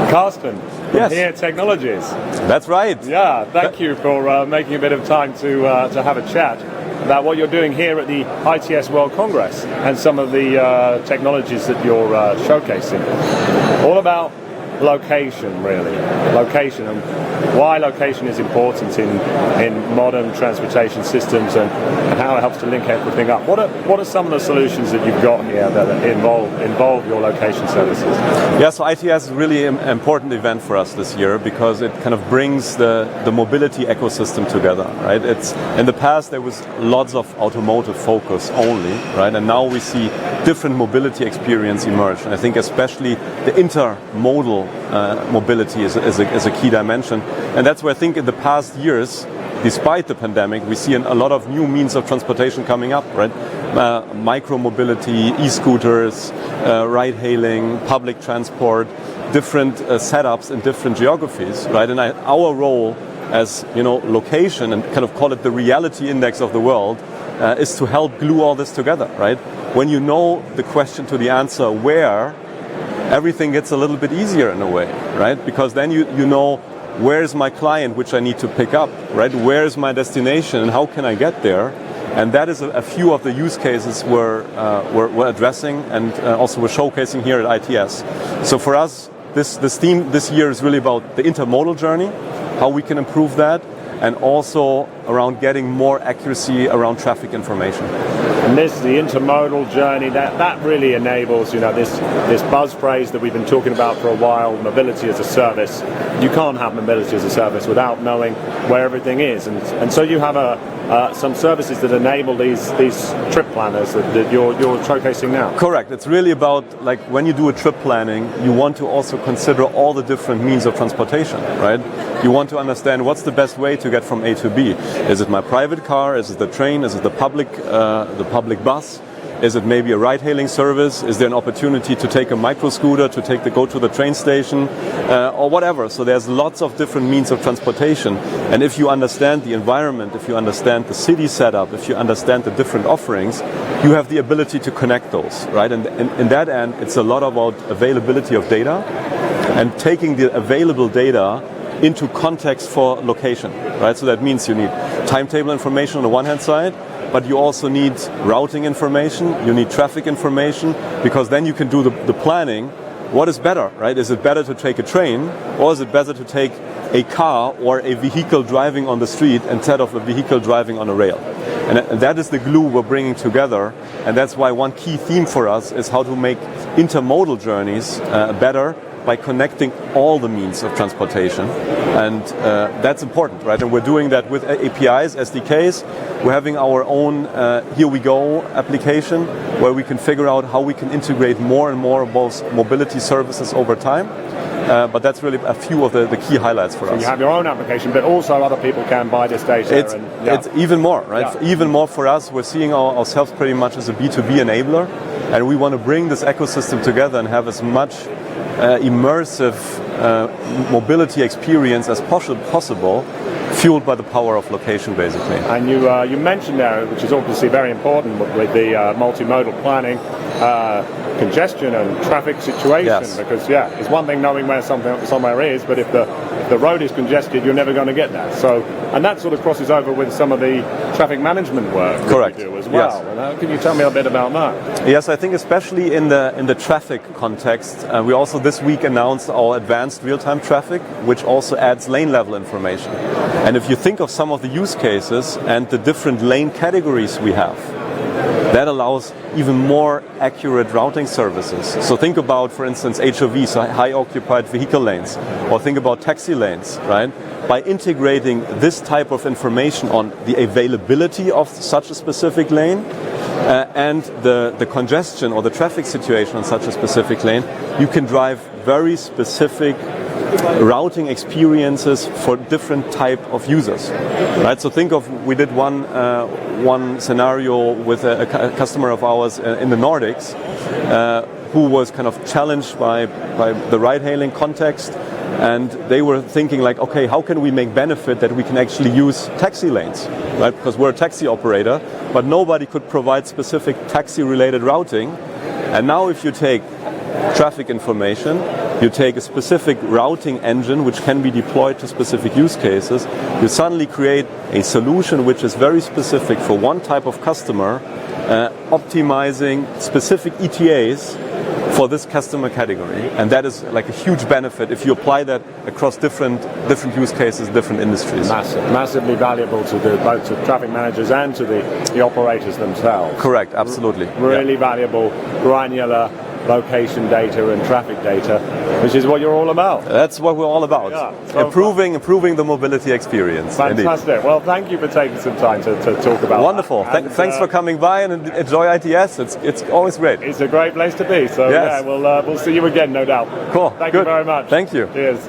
Carsten, Yes. here Technologies. That's right. Yeah, thank you for making a bit of time to have a chat about what you're doing here at the ITS World Congress and some of the technologies that you're showcasing. All about location, really. Location and why location is important in modern transportation systems and how it helps to link everything up. What are some of the solutions that you've got here that involve your location services? Yeah, so ITS is really an important event for us this year because it kind of brings the mobility ecosystem together, right? It's in the past there was lots of automotive focus only, right? And now we see different mobility experience emerge. And I think especially the intermodal mobility is a key dimension. And that's where I think in the past years, despite the pandemic, we see a lot of new means of transportation coming up, right? Micro-mobility, e-scooters, ride-hailing, public transport, different setups in different geographies, right? And our role as, location and kind of call it the reality index of the world is to help glue all this together, right? When you know the question to the answer where, everything gets a little bit easier in a way, right? Because then you know where's my client which I need to pick up, right? Where's my destination and how can I get there? And that is a few of the use cases we're addressing and also we're showcasing here at ITS. So for us, this theme this year is really about the intermodal journey, how we can improve that, and also around getting more accuracy around traffic information. And the intermodal journey, that really enables, this buzz phrase that we've been talking about for a while, mobility as a service. You can't have mobility as a service without knowing where everything is. And so you have some services that enable these trip planners that you're showcasing now. Correct. It's really about, like, when you do a trip planning, you want to also consider all the different means of transportation, right? You want to understand what's the best way to get from A to B. Is it my private car? Is it the train? Is it the public bus? Is it maybe a ride-hailing service? Is there an opportunity to take a micro-scooter to go to the train station or whatever? So there's lots of different means of transportation. And if you understand the environment, if you understand the city setup, if you understand the different offerings, you have the ability to connect those, right? And in that end, it's a lot about availability of data and taking the available data into context for location, right? So that means you need timetable information on the one hand side, but you also need routing information, you need traffic information, because then you can do the planning. What is better, right? Is it better to take a train, or is it better to take a car or a vehicle driving on the street instead of a vehicle driving on a rail? And that is the glue we're bringing together, and that's why one key theme for us is how to make intermodal journeys better by connecting all the means of transportation. And that's important, right? And we're doing that with APIs, SDKs. We're having our own Here We Go application where we can figure out how we can integrate more and more of both mobility services over time. But that's really a few of the key highlights for us. You have your own application, but also other people can buy this data. It's even more, right? Yeah. Even more for us. We're seeing ourselves pretty much as a B2B enabler, and we want to bring this ecosystem together and have as much immersive mobility experience as possible, fueled by the power of location, basically. And you mentioned there, which is obviously very important with the multimodal planning, congestion and traffic situation. Yes. Because it's one thing knowing where somewhere is, but if the road is congested, you're never going to get there. So, and that sort of crosses over with some of the traffic management work Correct. that you do as well. Yes. And can you tell me a bit about that? Yes, I think especially in the traffic context, we also this week announced our advanced real-time traffic, which also adds lane level information. And if you think of some of the use cases and the different lane categories we have, that allows even more accurate routing services. So think about, for instance, HOV, so high occupied vehicle lanes, or think about taxi lanes, right? By integrating this type of information on the availability of such a specific lane and the congestion or the traffic situation on such a specific lane, you can drive very specific routing experiences for different type of users, right? So think of, we did one scenario with a customer of ours in the Nordics who was kind of challenged by the ride-hailing context, and they were thinking like, okay, how can we make benefit that we can actually use taxi lanes, right? Because we're a taxi operator, but nobody could provide specific taxi-related routing. And now if you take traffic information, you take a specific routing engine which can be deployed to specific use cases, you suddenly create a solution which is very specific for one type of customer, optimizing specific ETAs for this customer category. And that is like a huge benefit if you apply that across different use cases, different industries. Massively valuable to both to traffic managers and to the operators themselves. Correct, absolutely. Really valuable, granular location data and traffic data, which is what you're all about. That's what we're all about. Yeah. So improving the mobility experience. Fantastic. Indeed. Well, thank you for taking some time to talk about Wonderful. that. Thanks for coming by and enjoy ITS. It's always great. It's a great place to be. So yes. yeah, we'll see you again, no doubt. Cool. Thank Good. you very much. Thank you. Cheers.